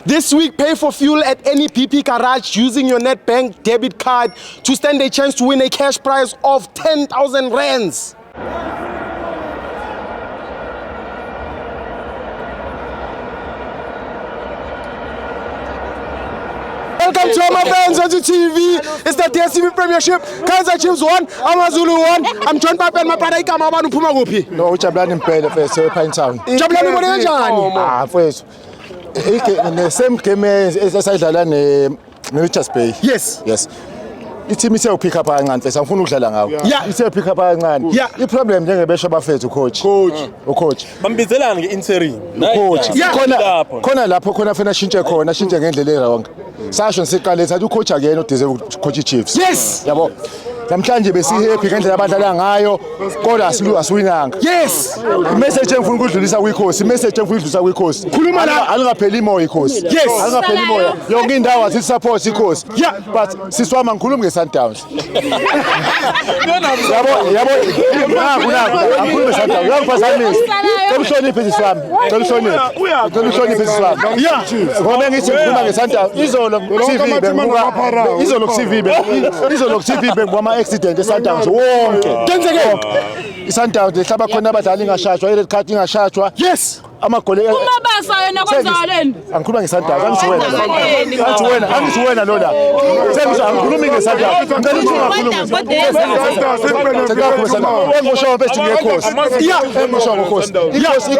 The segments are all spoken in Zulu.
This week, pay for fuel at any PP garage using your NetBank debit card to stand a chance to win a cash prize of 10,000 rands. Welcome to all my fans on the TV. It's the DSTV Premiership. Kaizer Chiefs 1, AmaZulu 1. I'm John Papa and my brother Ikama Manu Puma Gopi. No, Jabulani Mpele for Pine Town. Jabulani Mpele njani? First. The same game as asidlala neRichards Bay. Yes. Yes. Ithi mise upick up kancane mfethu angifuni ukudlala ngawo. Ithe pick up kancane. Yeah. Iproblem njengebesho bafethu coach. Coach. Bambizelana ngeinterim. Coach. Khona lapho khona fena shintshe khona shintshe ngendlela erong. Sasho siqale thatha ucoach akuyena odeserve coach Chiefs. Yes. Yabo. Namhlanje besihappy ngendlela abadlala ngayo kodwa asiwinanga. Yes. Message engifuna ukudlulisa kwiKhosi, message engifuna ukudlulisa kwiKhosi. Khuluma la alingapheli imoya iKhosi. Yes. Alingapheli imoya. Yonke indawo athi support iKhosi. Yeah. But siswama ngikhuluma ngeSundowns. Yabo. Angikhuluma ngeSundowns. Uyangiphazamisa. Ngikuhloniphe siswami. Ngikuhloniphe siswami. Yeah. Ngoba ngithi ngikhuluma ngeSundowns. Izolo ku-TV ngibona accident eSundowns wonke. Kenzeke. iSundowns lehlaba khona abadlali ingashashwa ired card ingashashwa. Yes. Amagoli umabasa yena kwenzaleni angikhuluma ngeSundowns angithi wena lo la sengisho angikhulumi ngeSundowns ngicela ukuthi ungakhulumi engosho mfethu ngeKhosi engosho ngeKhosi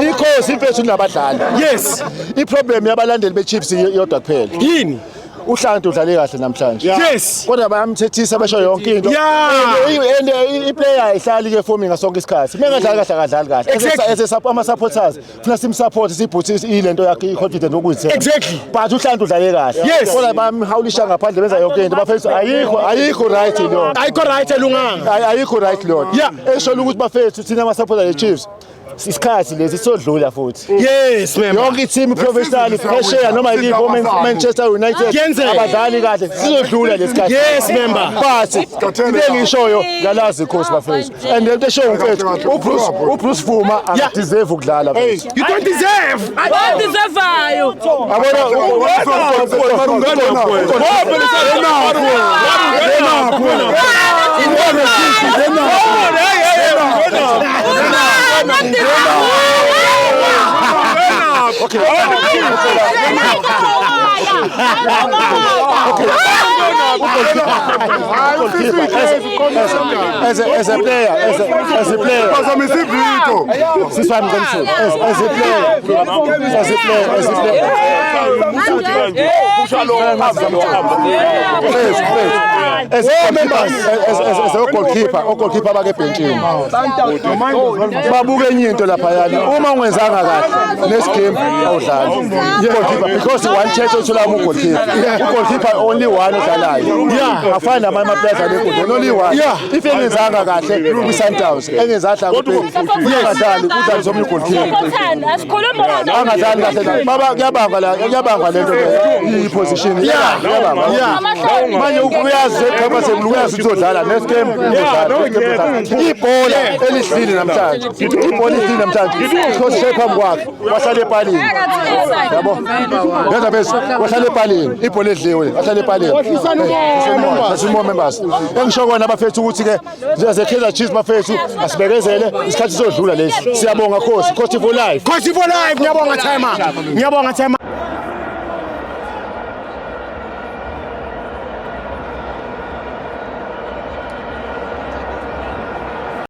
iKhosi mfethu nabadlali. Yes. Iproblem yabalandeli beChiefs yodwa kuphela Yini? uHlantu udlale kahle namhlanje. Yes. Kodwa bayamthethisa besho yonke into. And iplayer ayihlali ke for mina sonke isikhathi. Mengadlali kahle akadlali kahle. Ama supporters funa simsupport sibhuthise ilento yakhe iconfident ukuyithenga. Exactly. But uHlantu udlale kahle. Yes. Kodwa bayamhawulisha ngaphandle benza yonke into. Bafethu ayikho right lo. Ayikho right elunganga. Ayikho right lo. Esho ukuthi bafethu thina ama supporters eChiefs isikhathi lesi sodlula futhi. Yes, member. Yonke team professional pressure noma yikho Manchester United abadlali kahle sizodlula lesikhathi. Yes, member. But into engishoyo ngalazi iKhosi bafethu. And lento eshoyo mfethu uBruce Fuma deserve ukudlala mfethu. You don't deserve. I don't deserve you. As a player, as a goalkeeper bakebhentshini babuke enye into lapha yana uma ungenzanga kahle nesigame awudlali goalkeeper because one chance uthola goalkeeper only one odlalayo afana nama players alekho only one if engenzanga kahle kwiSundowns engezadla kodwa kudlala somnye goalkeeper angadlali kahle baba kuyabangwa lento le iposition manje ukuyazi eqhaba semluyazi uzodlala next game ibhola elihlile namhlanje because shape phambi kwakhe wahlala epalini yabo yenza bese wahlala epalini ibhola edliwe wahlala epalini simo members engisho kona bafethu ukuthi ke ze Kaizer Chiefs bafethu asibekezele isikhathi sodlula lesi siyabonga Khosi for life Khosi for life. Ngiyabonga Thema.